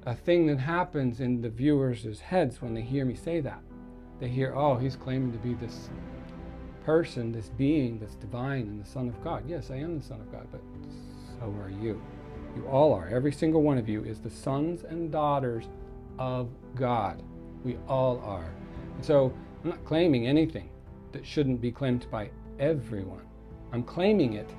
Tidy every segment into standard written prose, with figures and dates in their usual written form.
a thing that happens in the viewers' heads when they hear me say that. They hear, oh, he's claiming to be this person, this being that's divine and the Son of God. Yes, I am the Son of God, but so are you. You all are. Every single one of you is the sons and daughters of God. We all are. And so I'm not claiming anything that shouldn't be claimed by everyone. I'm claiming it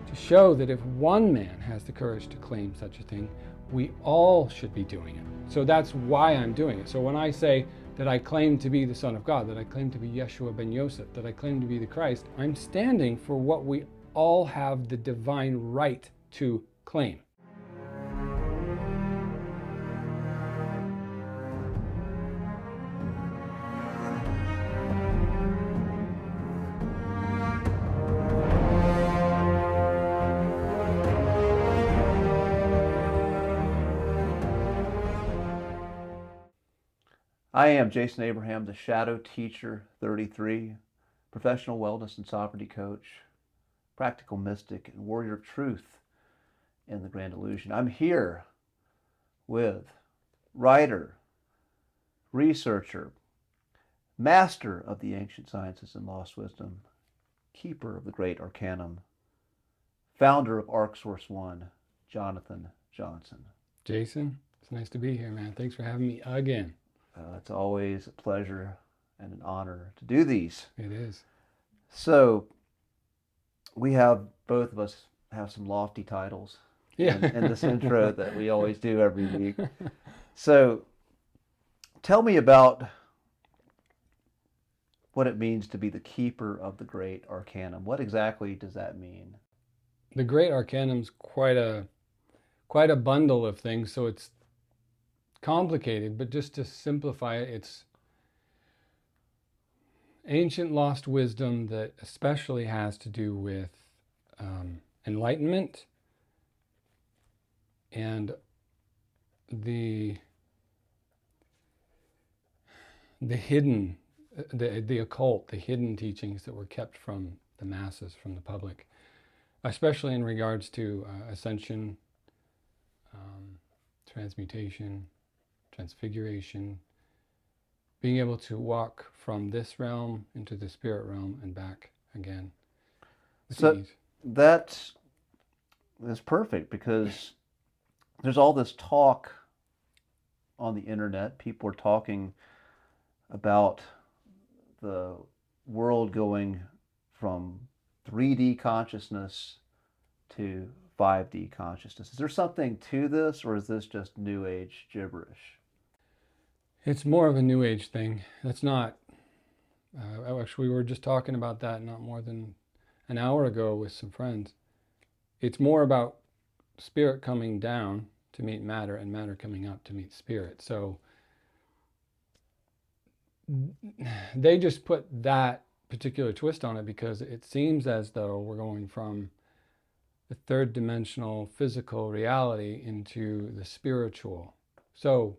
to show that if one man has the courage to claim such a thing, we all should be doing it. So that's why I'm doing it. So when I say that I claim to be the Son of God, that I claim to be Yeshua ben Yosef, that I claim to be the Christ, I'm standing for what we all have the divine right to claim. I am Jason Abraham, the Shadow Teacher 33, professional wellness and sovereignty coach, practical mystic, and warrior of truth in the Grand Illusion. I'm here with writer, researcher, master of the ancient sciences and lost wisdom, keeper of the Great Arcanum, founder of ArcSource One, Jonathan Johnson. Jason, it's nice to be here, man. Thanks for having me again. It's always a pleasure and an honor to do these. It is. So, both of us have some lofty titles in this intro that we always do every week. So, tell me about what it means to be the keeper of the Great Arcanum. What exactly does that mean? The Great Arcanum's quite a bundle of things, so it's complicated, but just to simplify it, it's ancient lost wisdom that especially has to do with enlightenment and the hidden, the occult, the hidden teachings that were kept from the masses, from the public, especially in regards to ascension, transmutation, transfiguration, being able to walk from this realm into the spirit realm and back again. So that is perfect, because there's all this talk on the internet. People are talking about the world going from 3D consciousness to 5D consciousness. Is there something to this, or is this just New Age gibberish? It's more of a New Age thing. That's not, actually we were just talking about that not more than an hour ago with some friends. It's more about spirit coming down to meet matter and matter coming up to meet spirit. So they just put that particular twist on it because it seems as though we're going from the third dimensional physical reality into the spiritual. So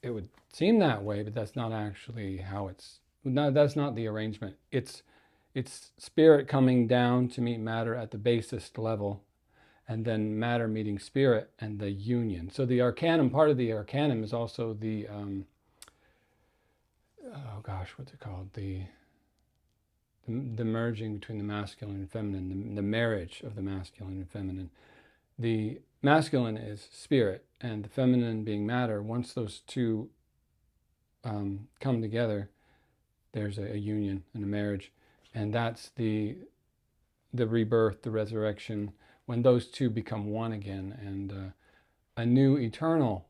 it would seem that way, but that's not actually how that's not the arrangement. It's spirit coming down to meet matter at the basest level, and then matter meeting spirit and the union. So the Arcanum, part of the Arcanum is also the, what's it called? The merging between the masculine and feminine, the marriage of the masculine and feminine. The masculine is spirit, and the feminine being matter. Once those two come together, there's a union and a marriage, and that's the rebirth, the resurrection, when those two become one again, and a new eternal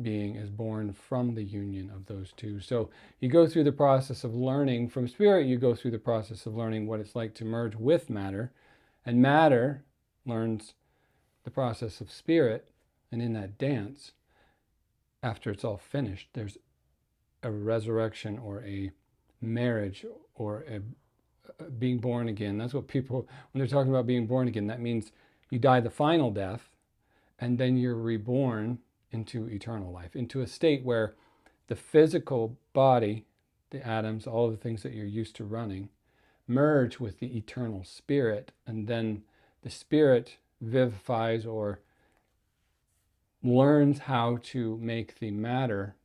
being is born from the union of those two. So you go through the process of learning from spirit, you go through the process of learning what it's like to merge with matter, and matter learns the process of spirit, and in that dance, after it's all finished, there's a resurrection or a marriage or a being born again. That's what people, when they're talking about being born again, that means you die the final death, and then you're reborn into eternal life, into a state where the physical body, the atoms, all of the things that you're used to running, merge with the eternal spirit, and then the spirit vivifies or learns how to make the matter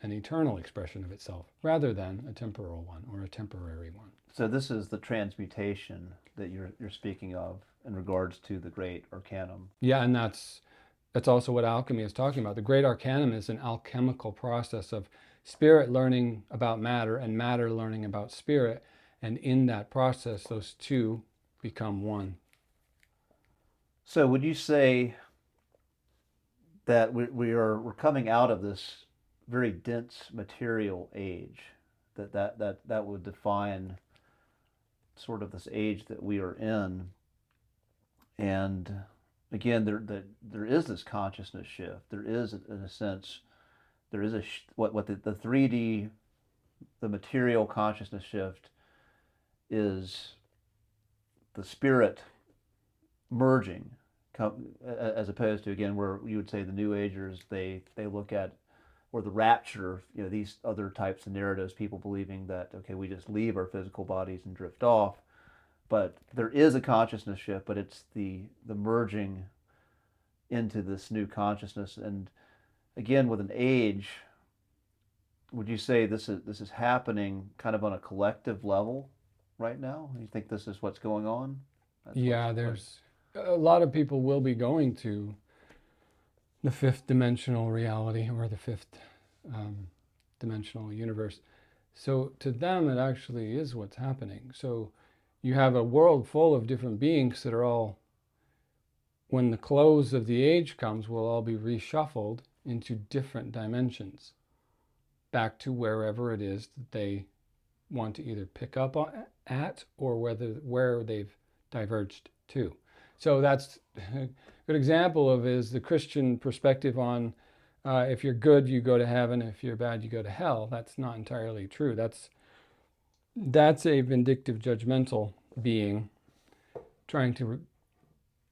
an eternal expression of itself rather than a temporal one or a temporary one. So this is the transmutation that you're speaking of in regards to the Great Arcanum. Yeah, and that's also what alchemy is talking about. The Great Arcanum is an alchemical process of spirit learning about matter and matter learning about spirit, and in that process, those two become one. So would you say that we're coming out of this very dense material age, that would define sort of this age that we are in? And again, there is this consciousness shift. There is, in a sense, there is what the 3D, the material consciousness shift is the spirit merging, as opposed to, again, where you would say the New Agers, they look at, or the rapture, these other types of narratives, people believing that, okay, we just leave our physical bodies and drift off. But there is a consciousness shift, but it's the merging into this new consciousness. And again, with an age, would you say this is happening kind of on a collective level right now? You think this is what's going on? There's a lot of people will be going to the fifth dimensional reality or the fifth dimensional universe. So to them, it actually is what's happening. So you have a world full of different beings that are all, when the close of the age comes, will all be reshuffled into different dimensions, back to wherever it is that they want to either pick up at or where they've diverged to. So that's a good example of is the Christian perspective on if you're good, you go to heaven. If you're bad, you go to hell. That's not entirely true. That's a vindictive, judgmental being trying to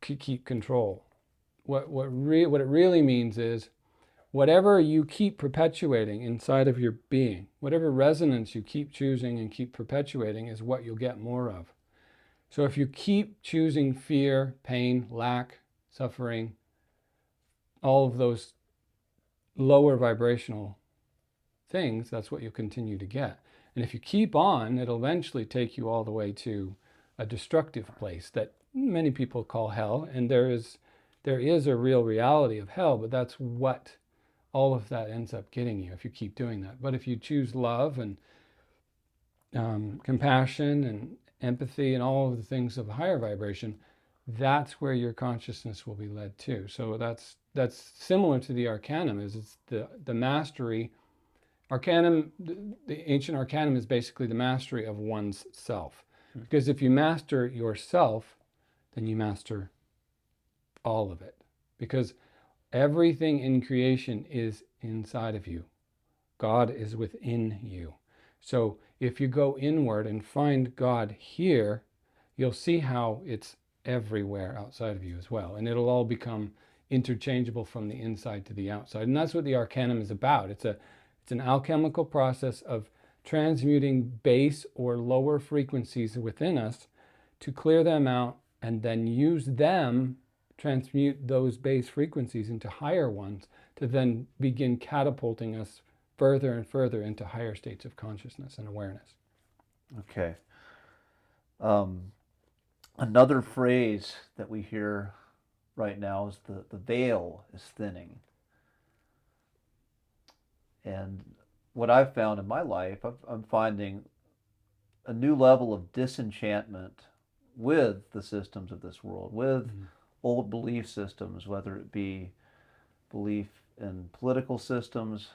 keep control. What it really means is whatever you keep perpetuating inside of your being, whatever resonance you keep choosing and keep perpetuating is what you'll get more of. So if you keep choosing fear, pain, lack, suffering, all of those lower vibrational things, that's what you'll continue to get. And if you keep on, it'll eventually take you all the way to a destructive place that many people call hell. And there is a real reality of hell, but that's what all of that ends up getting you if you keep doing that. But if you choose love and compassion and empathy and all of the things of a higher vibration, that's where your consciousness will be led to. So that's similar to the Arcanum. It's the mastery. Arcanum, the ancient Arcanum is basically the mastery of one's self. Because if you master yourself, then you master all of it. Because everything in creation is inside of you. God is within you. So if you go inward and find God here, you'll see how it's everywhere outside of you as well. And it'll all become interchangeable from the inside to the outside. And that's what the Arcanum is about. It's an alchemical process of transmuting base or lower frequencies within us to clear them out and then use them, transmute those base frequencies into higher ones to then begin catapulting us further and further into higher states of consciousness and awareness. Okay. Another phrase that we hear right now is the veil is thinning. And what I've found in my life, I'm finding a new level of disenchantment with the systems of this world, with old belief systems, whether it be belief in political systems,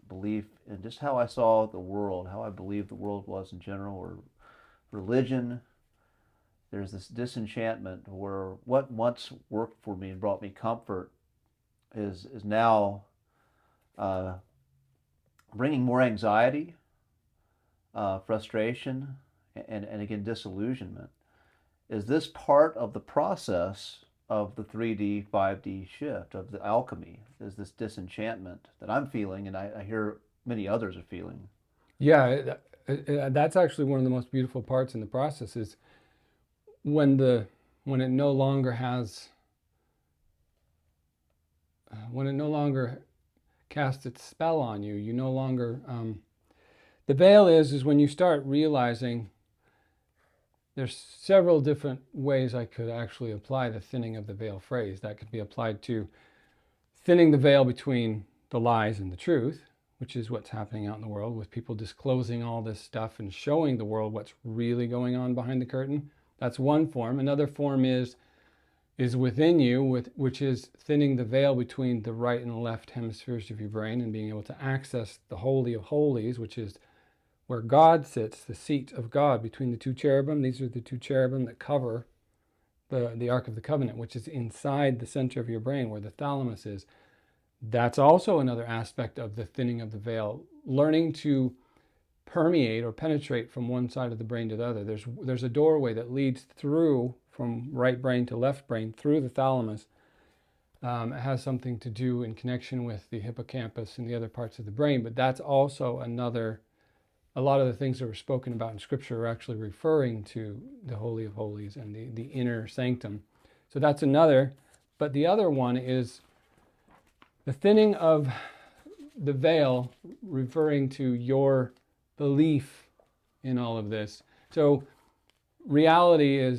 belief in just how I saw the world, how I believed the world was in general, or religion. There's this disenchantment where what once worked for me and brought me comfort is now bringing more anxiety, frustration, and again, disillusionment. Is this part of the process of the 3D, 5D shift, of the alchemy? Is this disenchantment that I'm feeling, and I hear many others are feeling? Yeah, that's actually one of the most beautiful parts in the process is when it no longer has when it no longer casts its spell on you, you no longer, the veil is when you start realizing there's several different ways I could actually apply the thinning of the veil phrase. That could be applied to thinning the veil between the lies and the truth, which is what's happening out in the world with people disclosing all this stuff and showing the world what's really going on behind the curtain. That's one form. Another form is within you, which is thinning the veil between the right and the left hemispheres of your brain and being able to access the Holy of Holies, which is where God sits, the seat of God between the two cherubim. These are the two cherubim that cover the Ark of the Covenant, which is inside the center of your brain where the thalamus is. That's also another aspect of the thinning of the veil, learning to permeate or penetrate from one side of the brain to the other. There's a doorway that leads through from right brain to left brain through the thalamus. It has something to do in connection with the hippocampus and the other parts of the brain, but that's also a lot of the things that were spoken about in Scripture are actually referring to the Holy of Holies and the inner sanctum. So that's another. But the other one is the thinning of the veil, referring to your belief in all of this. So reality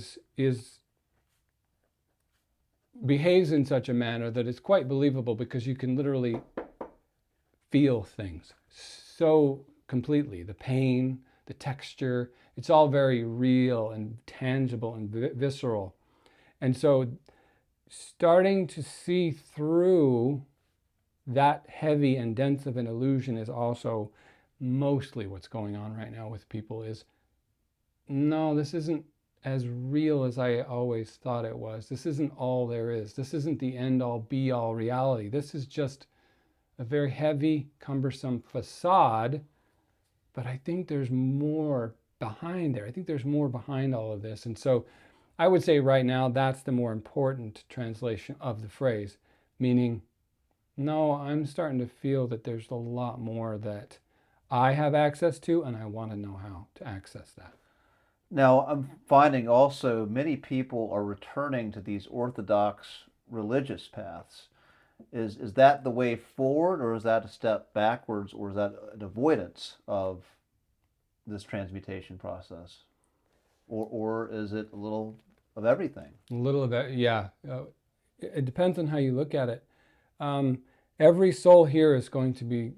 behaves in such a manner that it's quite believable because you can literally feel things so completely. The pain, the texture, it's all very real and tangible and visceral. And so starting to see through that heavy and dense of an illusion is also mostly what's going on right now with people is, no, this isn't as real as I always thought it was. This isn't all there is. This isn't the end-all, be-all reality. This is just a very heavy, cumbersome facade, but I think there's more behind there. I think there's more behind all of this. And so I would say right now that's the more important translation of the phrase, meaning, no, I'm starting to feel that there's a lot more that I have access to, and I want to know how to access that. Now, I'm finding also many people are returning to these orthodox religious paths. Is that the way forward, or is that a step backwards, or is that an avoidance of this transmutation process? Or is it a little of everything? A little of that, yeah. It depends on how you look at it. Every soul here is going to be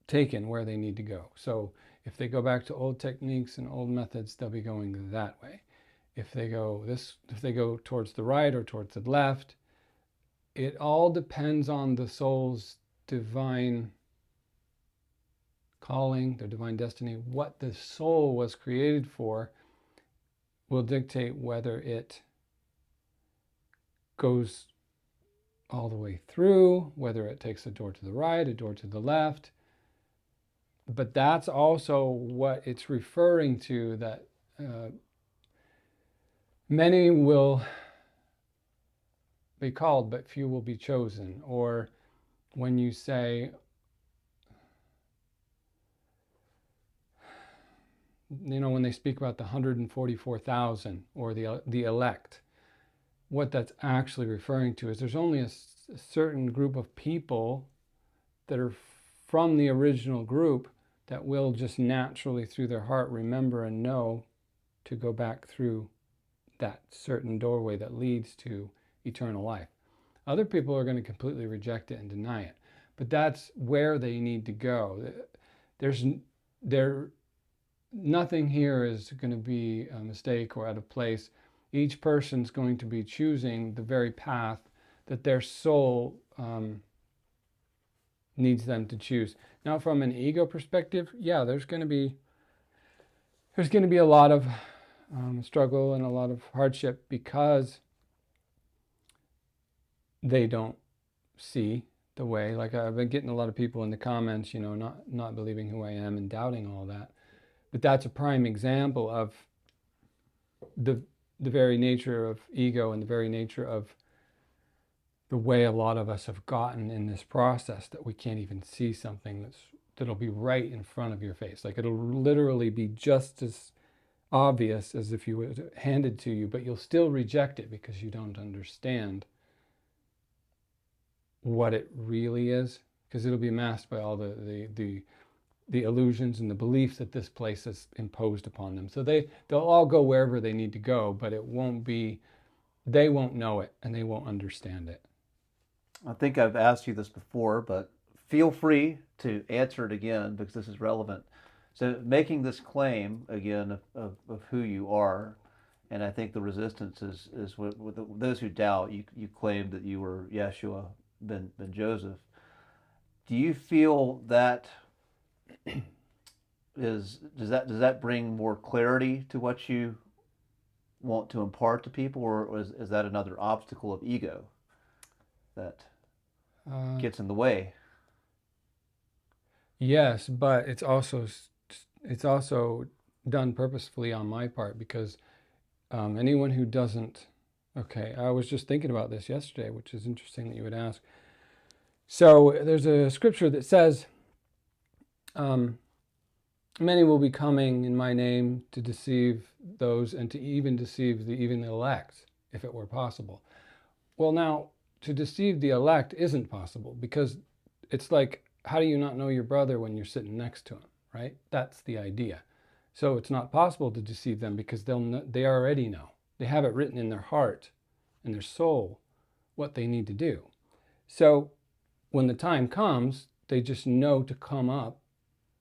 taken where they need to go. So if they go back to old techniques and old methods, they'll be going that way. If they go towards the right or towards the left, it all depends on the soul's divine calling, their divine destiny. What the soul was created for will dictate whether it goes all the way through, whether it takes a door to the right, a door to the left. But that's also what it's referring to, that many will be called, but few will be chosen. Or when you say, when they speak about the 144,000 or the elect, what that's actually referring to is there's only a certain group of people that are from the original group that will just naturally through their heart remember and know to go back through that certain doorway that leads to eternal life. Other people are going to completely reject it and deny it, but that's where they need to go. Nothing here is going to be a mistake or out of place. Each person's going to be choosing the very path that their soul needs them to choose. Now, from an ego perspective, yeah, there's going to be a lot of struggle and a lot of hardship because they don't see the way. Like I've been getting a lot of people in the comments, not believing who I am and doubting all that. But that's a prime example of the very nature of ego and the very nature of the way a lot of us have gotten in this process, that we can't even see something that'll be right in front of your face. Like it'll literally be just as obvious as if you were handed to you, but you'll still reject it because you don't understand what it really is, because it'll be masked by all the illusions and the beliefs that this place has imposed upon them. So they'll all go wherever they need to go, but it won't be, they won't know it and they won't understand it. I think I've asked you this before, but feel free to answer it again because this is relevant. So, making this claim again of who you are, and I think the resistance is with those who doubt. You claimed that you were Yeshua ben Joseph. Do you feel that does that bring more clarity to what you want to impart to people, or is that another obstacle of ego that gets in the way? Yes, but it's also done purposefully on my part, because anyone who doesn't, okay, I was just thinking about this yesterday, which is interesting that you would ask. So there's a scripture that says, many will be coming in my name to deceive those, and to even deceive even the elect, if it were possible. Well, now, to deceive the elect isn't possible, because it's like, how do you not know your brother when you're sitting next to him, right? That's the idea. So it's not possible to deceive them, because they already know. They have it written in their heart, in their soul, what they need to do. So when the time comes, they just know to come up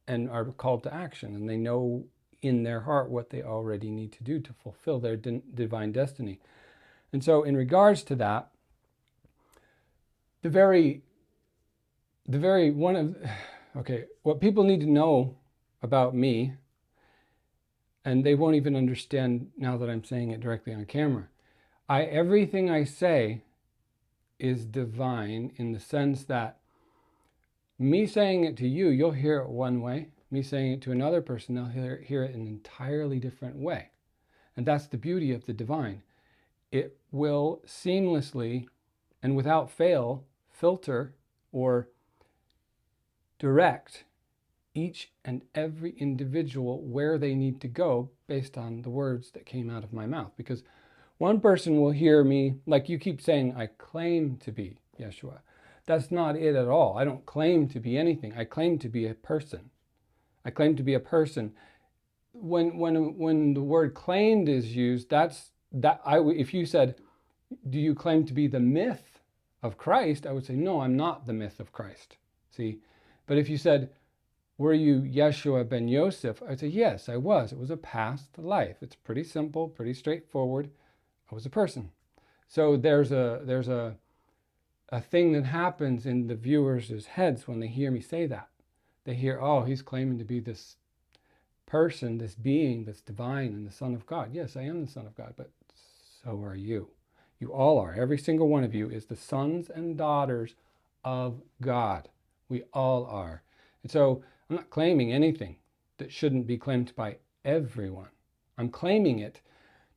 and are called to action, and they know in their heart what they already need to do to fulfill their divine destiny. And so in regards to that, the very one of, okay, what people need to know about me, and they won't even understand now that I'm saying it directly on camera, everything I say is divine, in the sense that me saying it to you, you'll hear it one way. Me saying it to another person, they'll hear it in an entirely different way. And that's the beauty of the divine. It will seamlessly and without fail filter or direct each and every individual where they need to go based on the words that came out of my mouth. Because one person will hear me, like you keep saying, I claim to be Yeshua. That's not it at all. I don't claim to be anything. I claim to be a person. I claim to be a person. When the word claimed is used, if you said, do you claim to be the myth of Christ? I would say, no, I'm not the myth of Christ. See? But if you said, were you Yeshua ben Yosef? I'd say, yes, I was. It was a past life. It's pretty simple, pretty straightforward. I was a person. So there's a thing that happens in the viewers' heads when they hear me say that. They hear, oh, he's claiming to be this person, this being that's divine and the Son of God. Yes, I am the Son of God, but so are you. You all are. Every single one of you is the sons and daughters of God. We all are. And so I'm not claiming anything that shouldn't be claimed by everyone. I'm claiming it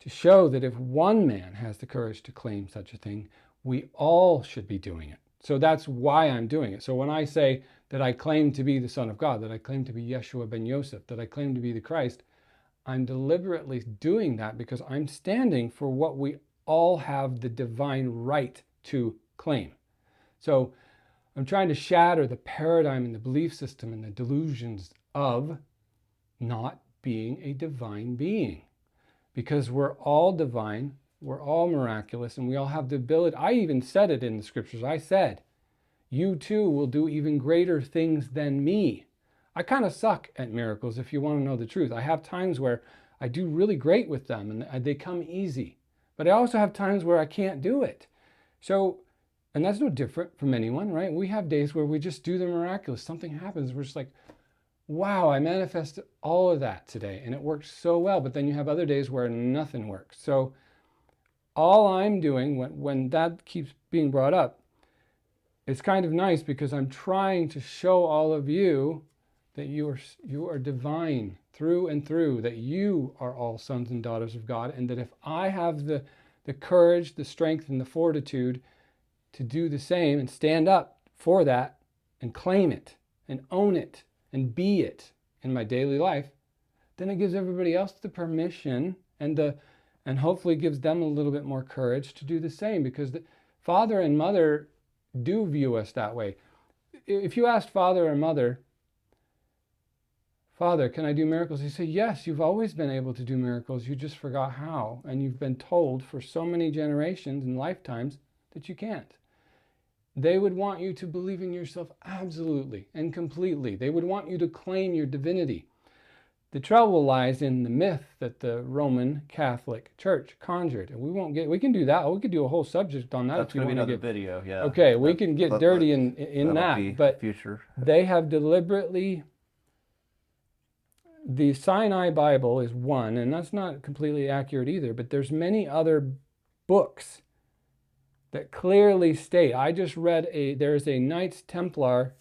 to show that if one man has the courage to claim such a thing, we all should be doing it. So that's why I'm doing it. So when I say that I claim to be the Son of God, that I claim to be Yeshua ben Yosef, that I claim to be the Christ, I'm deliberately doing that because I'm standing for what we all have the divine right to claim. So I'm trying to shatter the paradigm and the belief system and the delusions of not being a divine being. Because we're all divine, we're all miraculous, and we all have the ability. I even said it in the scriptures. I said, you too will do even greater things than me. I kind of suck at miracles, if you want to know the truth. I have times where I do really great with them and they come easy. But I also have times where I can't do it. So, and that's no different from anyone, right? We have days where we just do the miraculous. Something happens. We're just like, wow, I manifested all of that today and it worked so well. But then you have other days where nothing works. So all I'm doing when that keeps being brought up, it's kind of nice because I'm trying to show all of you that you are divine through and through, that you are all sons and daughters of God, and that if I have the courage, the strength, and the fortitude to do the same and stand up for that and claim it and own it and be it in my daily life, then it gives everybody else the permission and hopefully gives them a little bit more courage to do the same, because the father and mother do view us that way. If you asked father or mother, Father, can I do miracles? He said, yes, you've always been able to do miracles. You just forgot how. And you've been told for so many generations and lifetimes that you can't. They would want you to believe in yourself absolutely and completely. They would want you to claim your divinity. The trouble lies in the myth that the Roman Catholic Church conjured. And we can do that. We could do a whole subject on that. That's if you going to be want another video, yeah. Okay, we can get dirty in that. But future. They have deliberately... The Sinai Bible is one, and that's not completely accurate either, but there's many other books that clearly state. I just read there's a Knights Templar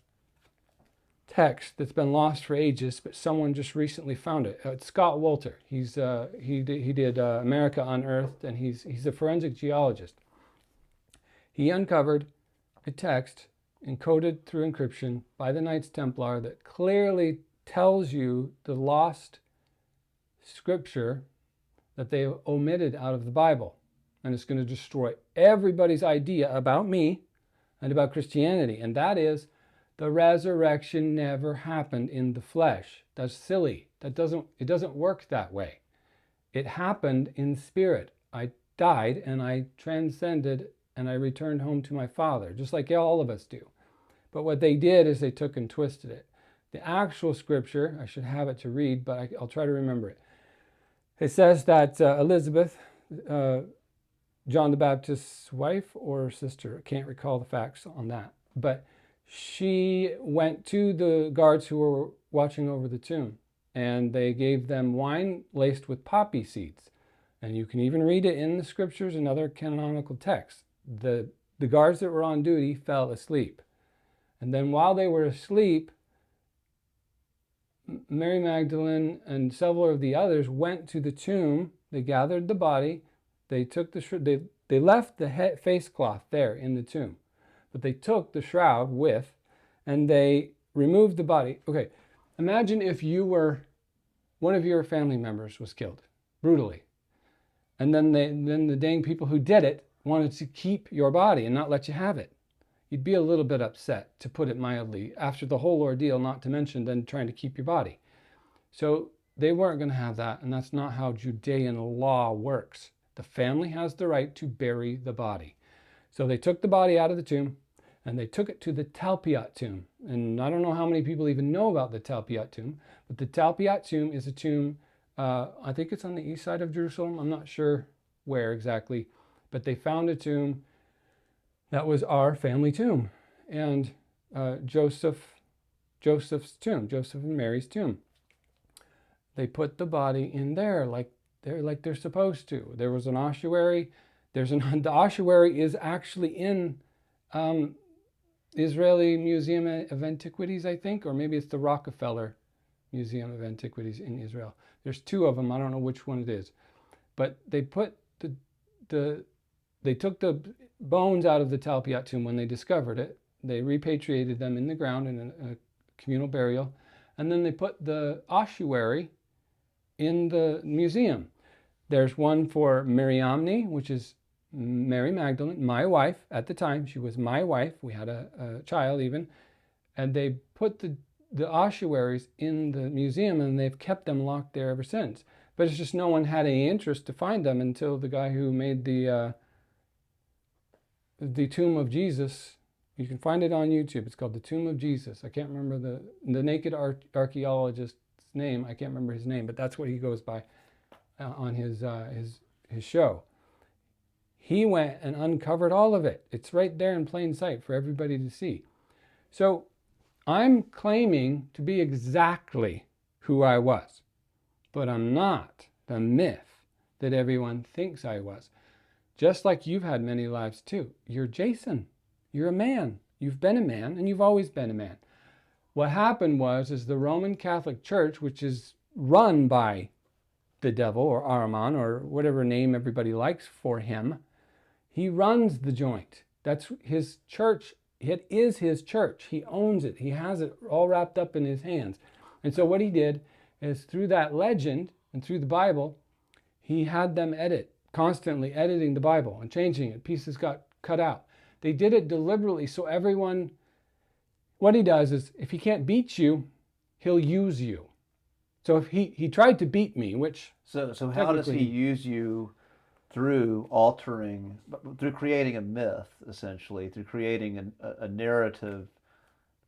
text that's been lost for ages, but someone just recently found it. It's Scott Wolter. He did America Unearthed, and he's a forensic geologist. He uncovered a text encoded through encryption by the Knights Templar that clearly tells you the lost scripture that they omitted out of the Bible. And it's going to destroy everybody's idea about me and about Christianity. And that is, the resurrection never happened in the flesh. That's silly. It doesn't work that way. It happened in spirit. I died and I transcended and I returned home to my Father, just like all of us do. But what they did is they took and twisted it. The actual scripture, I should have it to read, but I'll try to remember it. It says that Elizabeth, John the Baptist's wife or sister, I can't recall the facts on that, but she went to the guards who were watching over the tomb, and they gave them wine laced with poppy seeds. And you can even read it in the scriptures and other canonical texts. The guards that were on duty fell asleep. And then while they were asleep, Mary Magdalene and several of the others went to the tomb. They gathered the body. They took they left the face cloth there in the tomb, but they took the shroud with, and they removed the body. Okay, imagine if one of your family members was killed brutally, and then the dang people who did it wanted to keep your body and not let you have it. You'd be a little bit upset, to put it mildly, after the whole ordeal, not to mention then trying to keep your body. So they weren't going to have that, and that's not how Judean law works. The family has the right to bury the body. So they took the body out of the tomb, and they took it to the Talpiot tomb. And I don't know how many people even know about the Talpiot tomb, but the Talpiot tomb is a tomb, I think it's on the east side of Jerusalem. I'm not sure where exactly, but they found a tomb that was our family tomb, and Joseph's tomb, Joseph and Mary's tomb. They put the body in there like they're supposed to. There was an ossuary. The ossuary is actually in Israeli Museum of Antiquities, I think, or maybe it's the Rockefeller Museum of Antiquities in Israel. There's two of them. I don't know which one it is, but they put they took the bones out of the Talpiot tomb when they discovered it. They repatriated them in the ground in a communal burial, and then they put the ossuary in the museum. There's one for Mariamne, which is Mary Magdalene, my wife at the time. She was my wife. We had a child even, and they put the ossuaries in the museum, and they've kept them locked there ever since. But it's just no one had any interest to find them until the guy who made the Tomb of Jesus. You can find it on YouTube. It's called the Tomb of Jesus. I can't remember the naked archaeologist's name. I can't remember his name, but that's what he goes by on his show. He went and uncovered all of it. It's right there in plain sight for everybody to see. So I'm claiming to be exactly who I was, but I'm not the myth that everyone thinks I was. Just like you've had many lives too. You're Jason. You're a man. You've been a man, and you've always been a man. What happened is the Roman Catholic Church, which is run by the devil or Ahriman or whatever name everybody likes for him, he runs the joint. That's his church. It is his church. He owns it. He has it all wrapped up in his hands. And so what he did is, through that legend and through the Bible, he had them constantly editing the Bible and changing it. Pieces got cut out. They did it deliberately so everyone, what he does is if he can't beat you, he'll use you. So if he tried to beat me, which So how does he technically use you through creating a myth, essentially, through creating a narrative,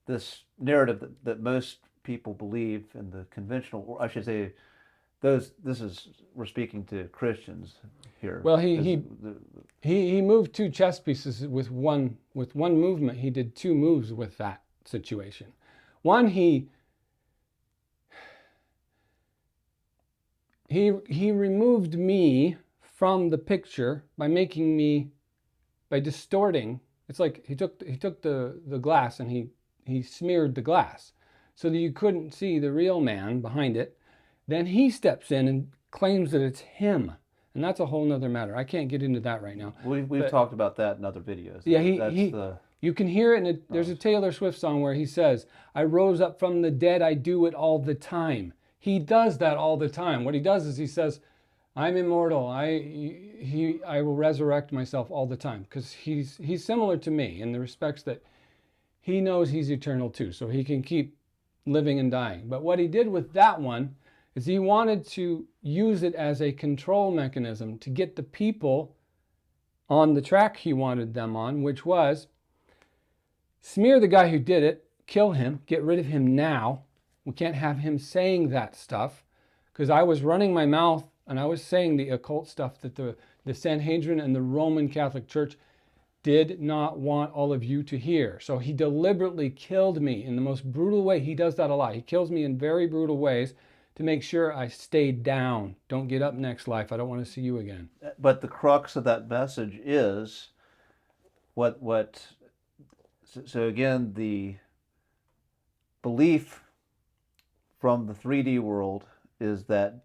this narrative that most people believe in the conventional, or I should say, we're speaking to Christians here. well he moved two chess pieces with one movement. He did two moves with that situation. One, he removed me from the picture by distorting. It's like he took the glass and he smeared the glass so that you couldn't see the real man behind it. Then he steps in and claims that it's him. And that's a whole nother matter. I can't get into that right now. We've talked about that in other videos. Yeah, you can hear it there's a Taylor Swift song where he says, "I rose up from the dead, I do it all the time." He does that all the time. What he does is he says, "I'm immortal. I will resurrect myself all the time," because he's similar to me in the respects that he knows he's eternal too, so he can keep living and dying. But what he did with that one is he wanted to use it as a control mechanism to get the people on the track he wanted them on, which was smear the guy who did it, kill him, get rid of him now. We can't have him saying that stuff, because I was running my mouth and I was saying the occult stuff that the Sanhedrin and the Roman Catholic Church did not want all of you to hear. So he deliberately killed me in the most brutal way. He does that a lot. He kills me in very brutal ways to make sure I stay down. Don't get up next life. I don't want to see you again. But the crux of that message is so again, the belief from the 3D world is that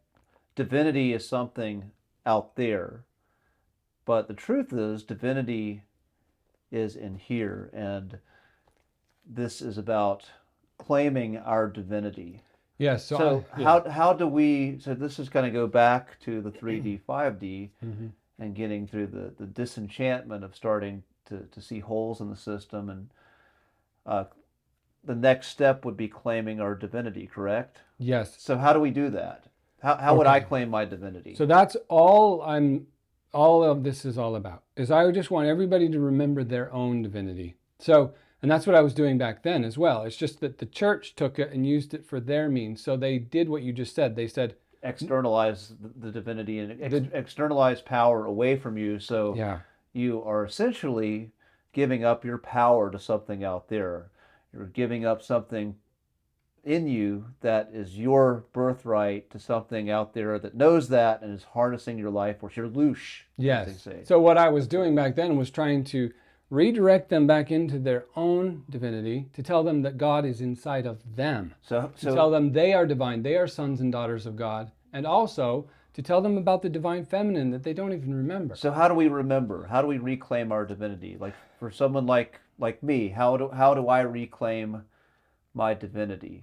divinity is something out there. But the truth is, divinity is in here, and this is about claiming our divinity. Yes. So how do we? So this is going to go back to the 3D, 5D, and getting through the disenchantment of starting to see holes in the system, and the next step would be claiming our divinity. Correct? Yes. So how do we do that? How would I claim my divinity? So that's all all of this is all about, is I just want everybody to remember their own divinity. So, and that's what I was doing back then as well. It's just that the church took it and used it for their means. So they did what you just said. They said, externalize the divinity and externalize power away from you. So yeah, you are essentially giving up your power to something out there. You're giving up something in you that is your birthright to something out there that knows that and is harnessing your life, or your loosh. Yes. So what I was doing back then was trying to redirect them back into their own divinity, to tell them that God is inside of them. To tell them they are divine, they are sons and daughters of God, and also to tell them about the divine feminine that they don't even remember. So how do we remember? How do we reclaim our divinity? Like for someone like me, how do I reclaim my divinity?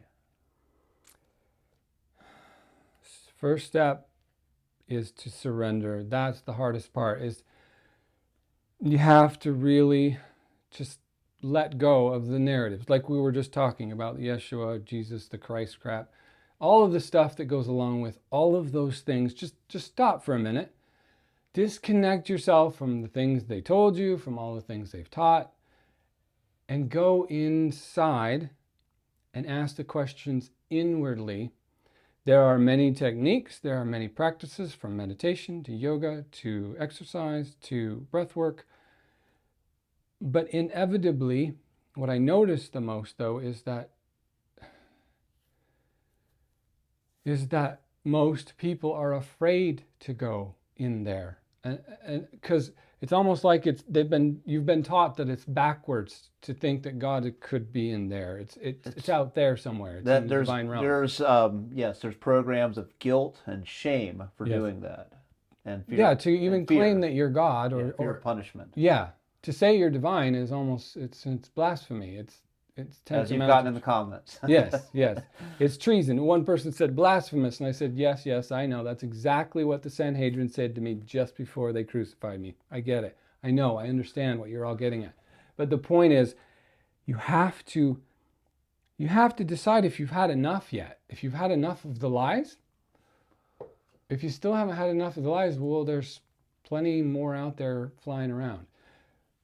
First step is to surrender. That's the hardest part, is you have to really just let go of the narratives. Like we were just talking about Yeshua, Jesus, the Christ crap, all of the stuff that goes along with all of those things. Just stop for a minute. Disconnect yourself from the things they told you, from all the things they've taught, and go inside and ask the questions inwardly. There are many techniques, there are many practices, from meditation to yoga to exercise to breath work. But inevitably, what I notice the most though is that most people are afraid to go in there. And because it's almost like you've been taught that it's backwards to think that God could be in there. It's out there somewhere. It's in the divine realm. There's programs of guilt and shame for doing that, and fear. Yeah, to even claim that you're God or punishment. Yeah, to say you're divine is almost it's blasphemy. It's as you've gotten in the comments. Yes, it's treason. One person said blasphemous, and I said yes, I know. That's exactly what the Sanhedrin said to me just before they crucified me. I get it. I know. I understand what you're all getting at. But the point is, you have to decide if you've had enough yet. If you've had enough of the lies. If you still haven't had enough of the lies, well, there's plenty more out there flying around.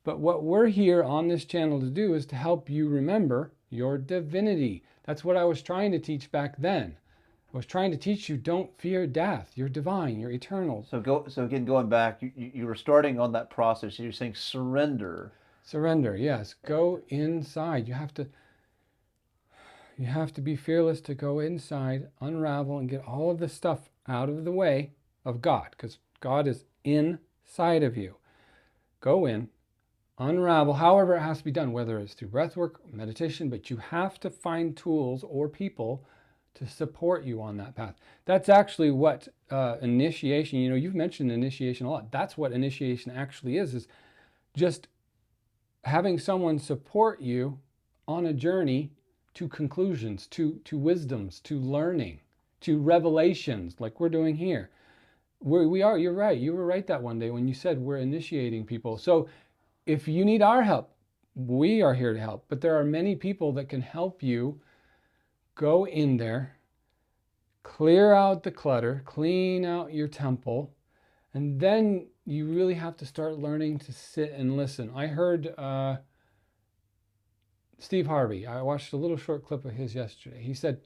But what we're here on this channel to do is to help you remember your divinity. That's what I was trying to teach back then. I was trying to teach you, don't fear death. You're divine. You're eternal. So again, going back, you were starting on that process. You're saying surrender. Surrender, yes. Go inside. You have to be fearless to go inside, unravel, and get all of the stuff out of the way of God, because God is inside of you. Go in, unravel, however it has to be done, whether it's through breath work or meditation, but you have to find tools or people to support you on that path. That's actually what initiation, you've mentioned initiation a lot. That's what initiation actually is just having someone support you on a journey to conclusions, to wisdoms, to learning, to revelations, like we're doing here. You're right. You were right that one day when you said we're initiating people. So if you need our help, we are here to help. But there are many people that can help you go in there, clear out the clutter, clean out your temple, and then you really have to start learning to sit and listen. I heard Steve Harvey. I watched a little short clip of his yesterday. He said,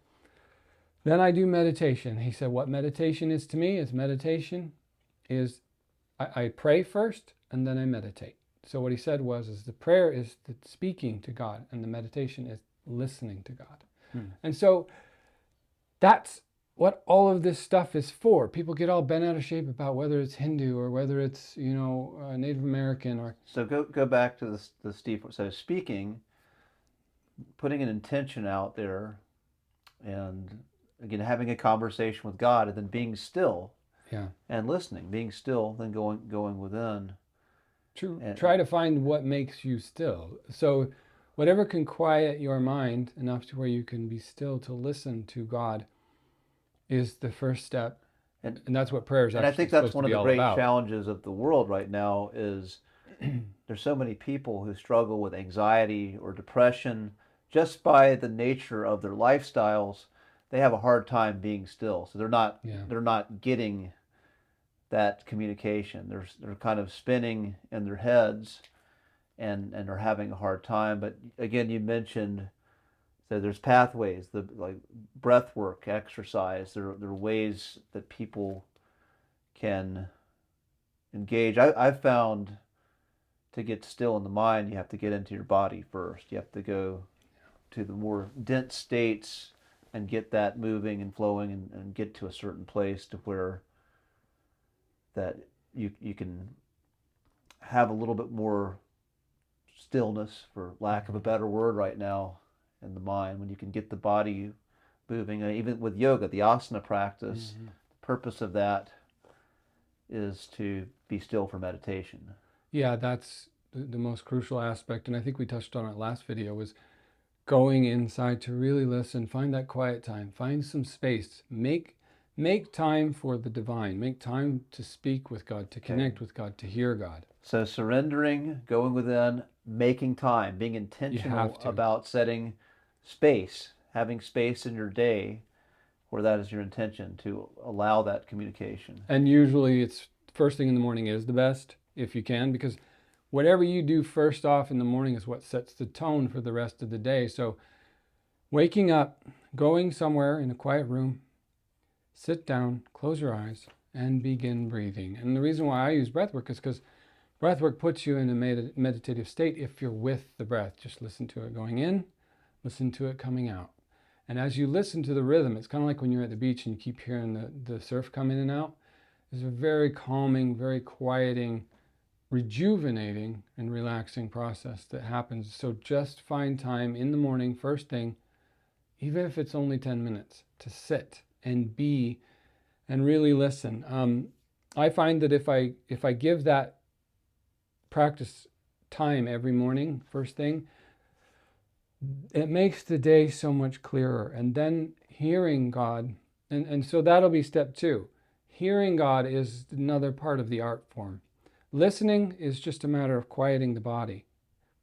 then I do meditation. He said, what meditation is to me is I pray first and then I meditate. So what he said is the prayer is the speaking to God and the meditation is listening to God. And so that's what all of this stuff is for. People get all bent out of shape about whether it's Hindu or whether it's, Native American or... So go back to the Steve. So speaking, putting an intention out there, and again, having a conversation with God, and then being still, and listening, being still, then going within. Try to find what makes you still. So whatever can quiet your mind enough to where you can be still to listen to God is the first step. And that's what prayer is actually. And I think that's one of the great challenges of the world right now is there's so many people who struggle with anxiety or depression just by the nature of their lifestyles. They have a hard time being still. So they're not getting that communication. They're kind of spinning in their heads and are having a hard time. But again, you mentioned that there's pathways, like breath work, exercise. There are ways that people can engage. I've found to get still in the mind, you have to get into your body first. You have to go to the more dense states and get that moving and flowing and get to a certain place to where that you can have a little bit more stillness, for lack of a better word right now, in the mind, when you can get the body moving. Even with yoga, the asana practice, the purpose of that is to be still for meditation. Yeah, that's the most crucial aspect, and I think we touched on it last video, was going inside to really listen, find that quiet time, find some space, make time for the divine, make time to speak with God, to connect with God, to hear God. So surrendering, going within, making time, being intentional about setting space, having space in your day where that is your intention to allow that communication. And usually it's first thing in the morning is the best, if you can, because whatever you do first off in the morning is what sets the tone for the rest of the day. So waking up, going somewhere in a quiet room, sit down, close your eyes, and begin breathing. And the reason why I use breath work is because breath work puts you in a meditative state if you're with the breath. Just listen to it going in, listen to it coming out. And as you listen to the rhythm, it's kind of like when you're at the beach and you keep hearing the surf come in and out. It's a very calming, very quieting, rejuvenating, and relaxing process that happens. So just find time in the morning, first thing, even if it's only 10 minutes, to sit and be and really listen. I find that if I give that practice time every morning, first thing, it makes the day so much clearer. And then hearing God, and so that'll be step 2. Hearing God is another part of the art form. Listening is just a matter of quieting the body.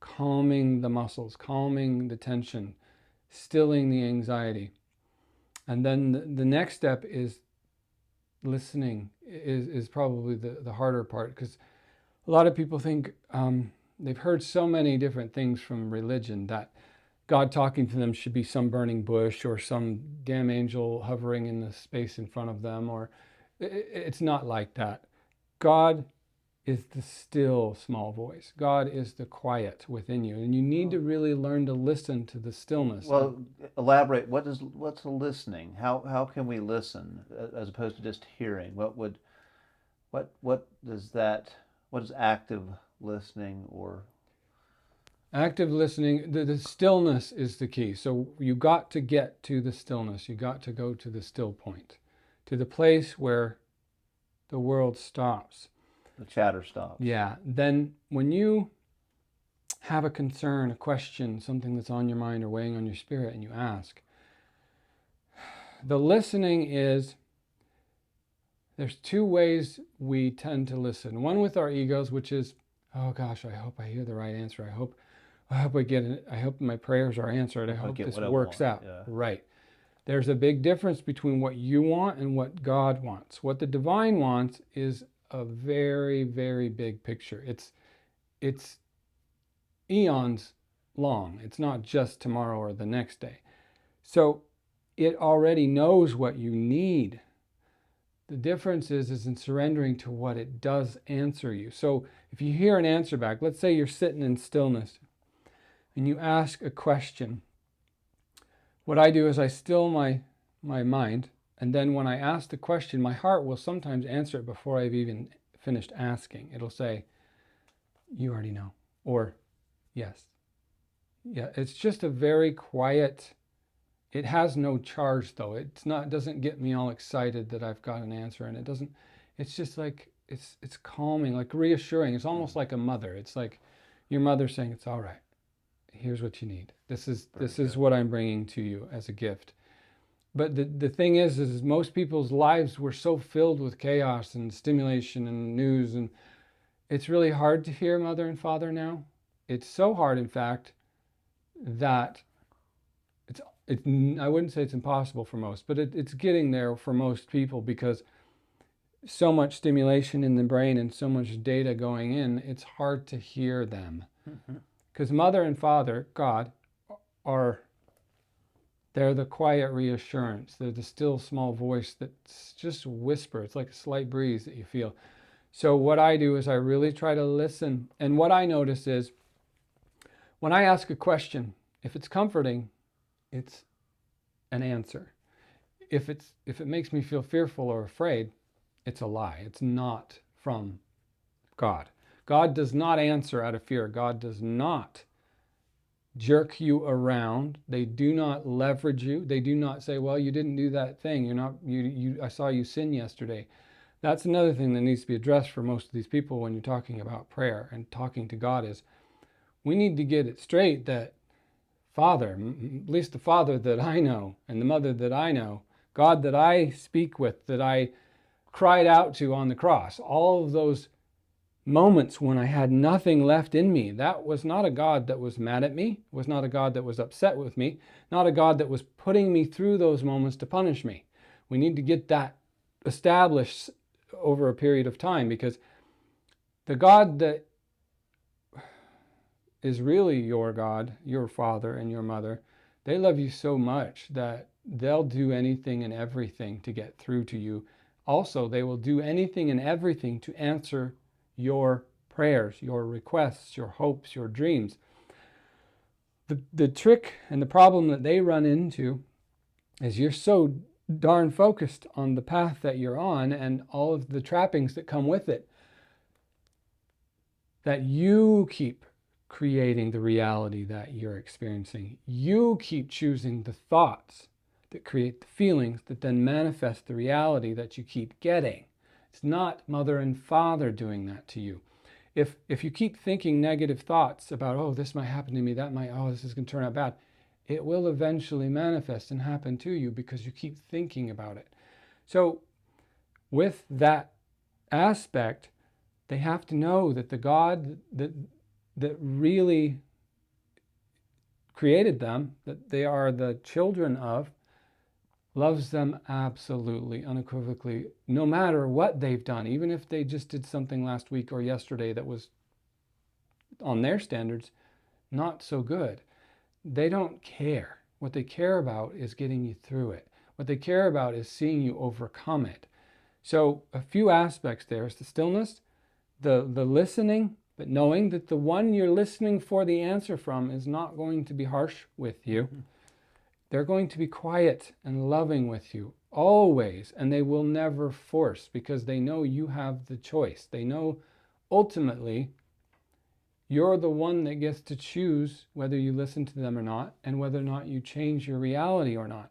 calming the muscles, calming the tension, stilling the anxiety. And then the next step is listening, is probably the harder part, because a lot of people think they've heard so many different things from religion that God talking to them should be some burning bush or some damn angel hovering in the space in front of them, or it's not like that. God is the still small voice. God is the quiet within you, and you need to really learn to listen to the stillness. Well, elaborate. What's listening? How can we listen as opposed to just hearing? What does that? What is active listening or? Active listening, the stillness is the key. So you got to get to the stillness. You got to go to the still point, to the place where the world stops. The chatter stops. Yeah. Then when you have a concern, a question, something that's on your mind or weighing on your spirit, and you ask, the listening is, there's two ways we tend to listen. One with our egos, which is, oh gosh, I hope I hear the right answer. I hope I get it. I hope my prayers are answered. I hope this works out. Yeah. Right. There's a big difference between what you want and what God wants. What the divine wants is a very, very big picture. It's eons long. It's not just tomorrow or the next day. So it already knows what you need. The difference is in surrendering to what it does answer you. So if you hear an answer back, let's say you're sitting in stillness and you ask a question. What I do is I still my mind, and then when I ask the question, my heart will sometimes answer it before I've even finished asking. It'll say, you already know, or yes. Yeah, it's just a very quiet, it has no charge though. It doesn't get me all excited that I've got an answer, and it's just like, it's calming, like reassuring. It's almost like a mother. It's like your mother saying, it's all right. Here's what you need. This is what I'm bringing to you as a gift. But the thing is most people's lives were so filled with chaos and stimulation and news, and it's really hard to hear mother and father now. It's so hard, in fact, that I wouldn't say it's impossible for most, but it's getting there for most people, because so much stimulation in the brain and so much data going in, it's hard to hear them. Because mother and father, God, they're the quiet reassurance. They're the still small voice that's just whisper. It's like a slight breeze that you feel. So what I do is I really try to listen. And what I notice is when I ask a question, if it's comforting, it's an answer. If it makes me feel fearful or afraid, it's a lie. It's not from God. God does not answer out of fear. God does not jerk you around. They do not leverage you. They do not say, well, you didn't do that thing. I saw you sin yesterday. That's another thing that needs to be addressed for most of these people when you're talking about prayer and talking to God, is we need to get it straight that Father, at least the Father that I know and the Mother that I know, God that I speak with, that I cried out to on the cross, all of those moments when I had nothing left in me, that was not a God that was mad at me, was not a God that was upset with me, not a God that was putting me through those moments to punish me. We need to get that established over a period of time, because the God that is really your God, your Father and your Mother, they love you so much that they'll do anything and everything to get through to you. Also, they will do anything and everything to answer your prayers, your requests, your hopes, your dreams. The trick and the problem that they run into is you're so darn focused on the path that you're on and all of the trappings that come with it, that you keep creating the reality that you're experiencing. You keep choosing the thoughts that create the feelings that then manifest the reality that you keep getting. It's not mother and father doing that to you. If you keep thinking negative thoughts about, oh, this might happen to me, this is going to turn out bad, it will eventually manifest and happen to you because you keep thinking about it. So with that aspect, they have to know that the God that really created them, that they are the children of, loves them absolutely, unequivocally, no matter what they've done, even if they just did something last week or yesterday that was, on their standards, not so good. They don't care. What they care about is getting you through it. What they care about is seeing you overcome it. So a few aspects there is the stillness, the listening, but knowing that the one you're listening for the answer from is not going to be harsh with you. They're going to be quiet and loving with you always, and they will never force, because they know you have the choice. They know ultimately you're the one that gets to choose whether you listen to them or not, and whether or not you change your reality or not.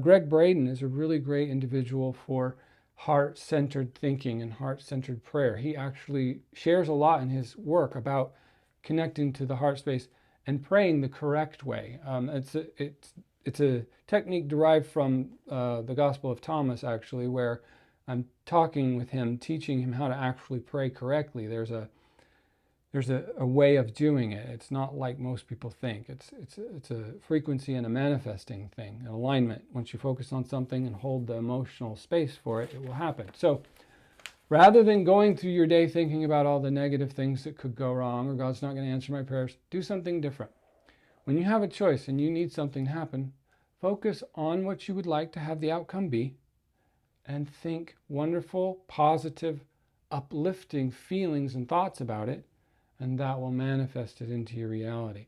Greg Braden is a really great individual for heart-centered thinking and heart-centered prayer. He actually shares a lot in his work about connecting to the heart space and praying the correct way. It's a technique derived from the Gospel of Thomas, actually, where I'm talking with him, teaching him how to actually pray correctly. There's a way of doing it. It's not like most people think. It's a frequency and a manifesting thing, an alignment. Once you focus on something and hold the emotional space for it, it will happen. So rather than going through your day thinking about all the negative things that could go wrong, or God's not going to answer my prayers, do something different. When you have a choice and you need something to happen, focus on what you would like to have the outcome be, and think wonderful, positive, uplifting feelings and thoughts about it, and that will manifest it into your reality.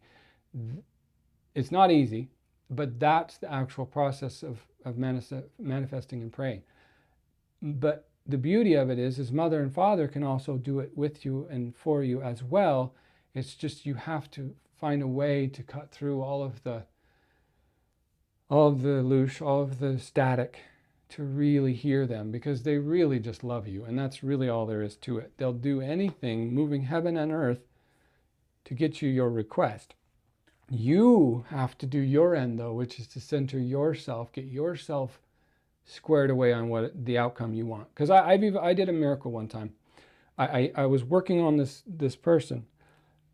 It's not easy, but that's the actual process of manifesting and praying. But the beauty of it is Mother and Father can also do it with you and for you as well. It's just you have to find a way to cut through all of the loosh, all of the static, to really hear them, because they really just love you, and that's really all there is to it. They'll do anything, moving heaven and earth, to get you your request. You have to do your end, though, which is to center yourself, get yourself squared away on what the outcome you want. Because I did a miracle one time. I was working on this person,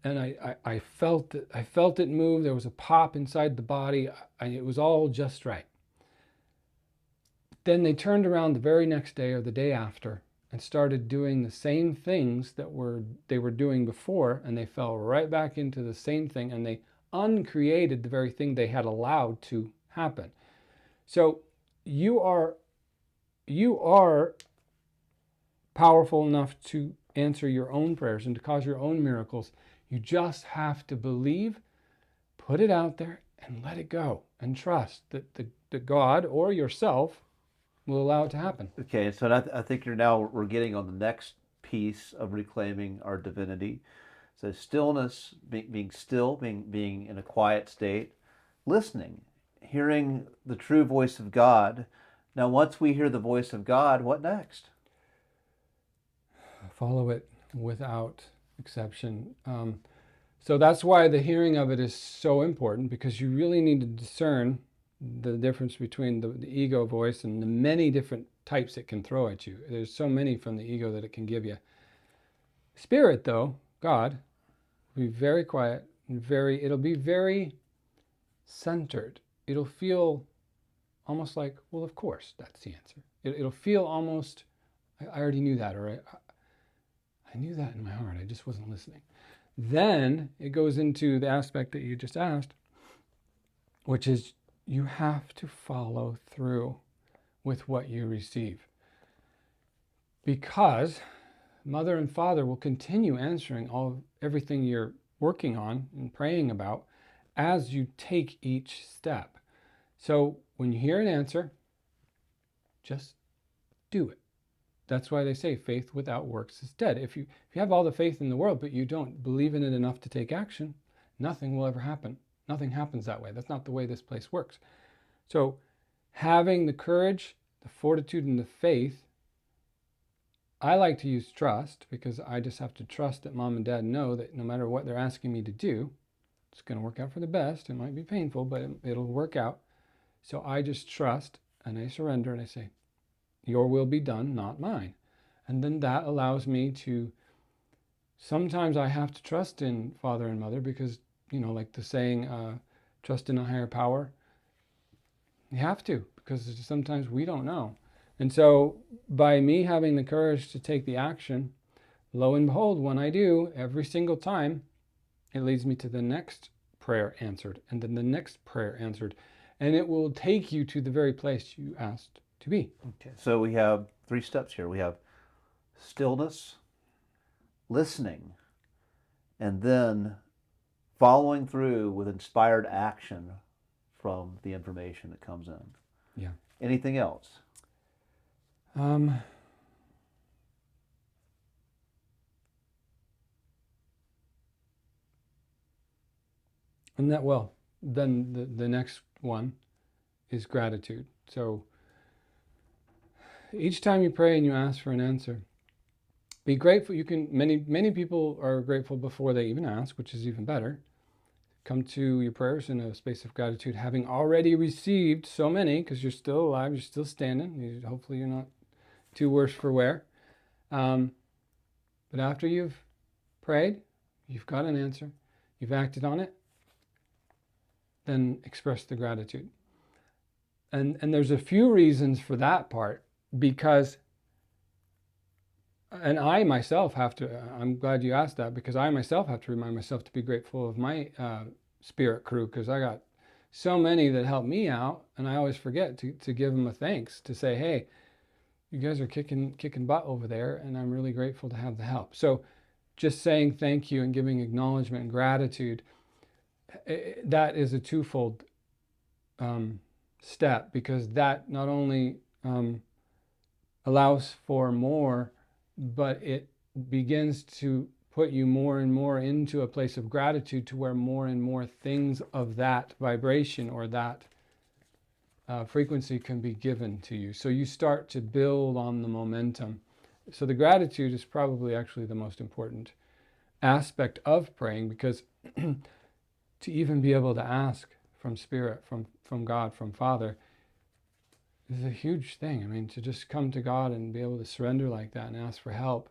and I felt it move. There was a pop inside the body. It was all just right. Then they turned around the very next day or the day after and started doing the same things that they were doing before, and they fell right back into the same thing, and they uncreated the very thing they had allowed to happen. So you are powerful enough to answer your own prayers and to cause your own miracles. You just have to believe, put it out there, and let it go, and trust that God or yourself will allow it to happen. Okay, so I think we're getting on the next piece of reclaiming our divinity. So stillness, being still, being in a quiet state, listening, hearing the true voice of God. Now, once we hear the voice of God, what next? Follow it without exception. So that's why the hearing of it is so important, because you really need to discern the difference between the ego voice and the many different types it can throw at you. There's so many from the ego that it can give you. Spirit, though, God, will be very quiet and it'll be very centered. It'll feel almost like, well, of course, that's the answer. It'll feel almost, I already knew that, or I knew that in my heart, I just wasn't listening. Then it goes into the aspect that you just asked, which is you have to follow through with what you receive. Because Mother and Father will continue answering everything you're working on and praying about as you take each step. So when you hear an answer, just do it. That's why they say faith without works is dead. If you have all the faith in the world, but you don't believe in it enough to take action, nothing will ever happen. Nothing happens that way. That's not the way this place works. So having the courage, the fortitude, and the faith, I like to use trust, because I just have to trust that Mom and Dad know that no matter what they're asking me to do, it's going to work out for the best. It might be painful, but it'll work out. So I just trust, and I surrender, and I say, your will be done, not mine. And then that allows me to, sometimes I have to trust in Father and Mother, because like the saying, trust in a higher power. You have to, because sometimes we don't know. And so by me having the courage to take the action, lo and behold, when I do, every single time, it leads me to the next prayer answered, and then the next prayer answered. And it will take you to the very place you asked to be. Okay. So we have 3 steps here. We have stillness, listening, and then following through with inspired action from the information that comes in. Yeah. Anything else? And that, well, then the next one is gratitude. So each time you pray and you ask for an answer, be grateful. You can, many people are grateful before they even ask, which is even better. Come to your prayers in a space of gratitude, having already received so many, because you're still alive, you're still standing. Hopefully you're not too worse for wear. But after you've prayed, you've got an answer, you've acted on it, then express the gratitude. And there's a few reasons for that part, because, and I myself have to, I'm glad you asked that, because I myself have to remind myself to be grateful of my spirit crew, because I got so many that help me out, and I always forget to give them a thanks, to say, hey, you guys are kicking butt over there, and I'm really grateful to have the help. So just saying thank you and giving acknowledgement and gratitude, that is a twofold step, because that not only allows for more, but it begins to put you more and more into a place of gratitude, to where more and more things of that vibration or that frequency can be given to you. So you start to build on the momentum. So the gratitude is probably actually the most important aspect of praying, because to even be able to ask from Spirit, from God, from Father, is a huge thing. I mean, to just come to God and be able to surrender like that and ask for help,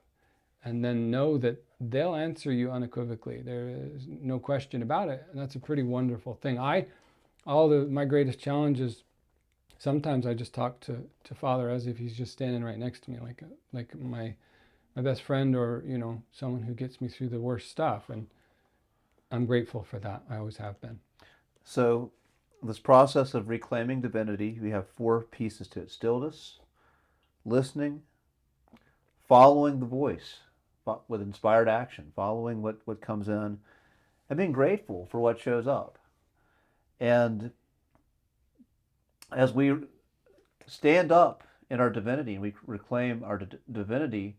and then know that they'll answer you unequivocally. There is no question about it. And that's a pretty wonderful thing. My greatest challenges, sometimes I just talk to Father as if he's just standing right next to me, like my best friend, or someone who gets me through the worst stuff. And I'm grateful for that. I always have been. So this process of reclaiming divinity, we have 4 pieces to it: stillness, listening, following the voice with inspired action, following what comes in, and being grateful for what shows up. And as we stand up in our divinity and we reclaim our divinity,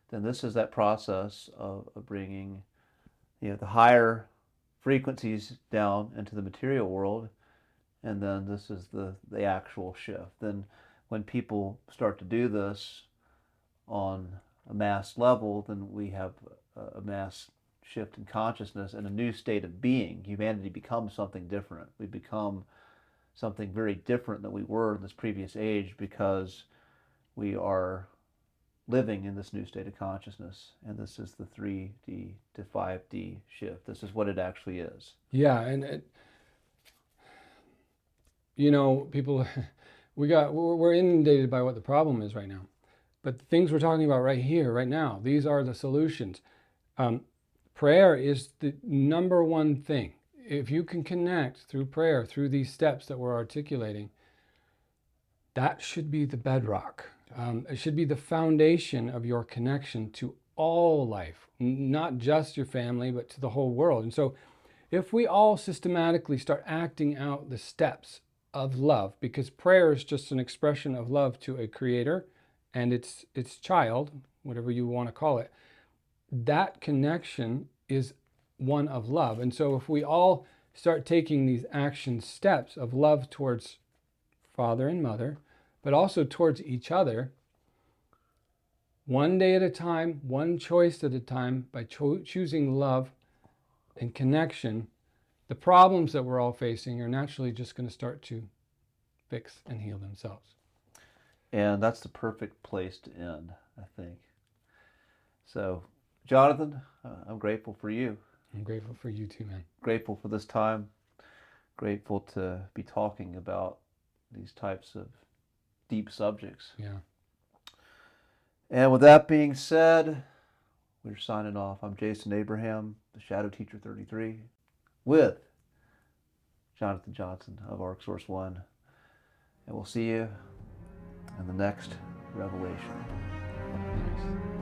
then this is that process of bringing the higher frequencies down into the material world, and then this is the actual shift. Then when people start to do this on a mass level, then we have a mass shift in consciousness and a new state of being. Humanity becomes something different. We become something very different than we were in this previous age, because we are living in this new state of consciousness. And this is the 3D to 5D shift. This is what it actually is. Yeah, and people, we're inundated by what the problem is right now. But the things we're talking about right here, right now, these are the solutions. Prayer is the number one thing. If you can connect through prayer, through these steps that we're articulating, that should be the bedrock. It should be the foundation of your connection to all life, not just your family, but to the whole world. And so if we all systematically start acting out the steps of love, because prayer is just an expression of love to a creator and its child, whatever you want to call it, that connection is one of love. And so if we all start taking these action steps of love towards Father and Mother, but also towards each other, one day at a time, one choice at a time, by choosing love and connection, the problems that we're all facing are naturally just going to start to fix and heal themselves. And that's the perfect place to end, I think. So, Jonathan, I'm grateful for you. I'm grateful for you too, man. Grateful for this time. Grateful to be talking about these types of deep subjects. Yeah. And with that being said, we're signing off. I'm Jason Abraham, the Shadow Teacher 33, with Jonathan Johnson of Arc Source One. And we'll see you in the next revelation. Nice.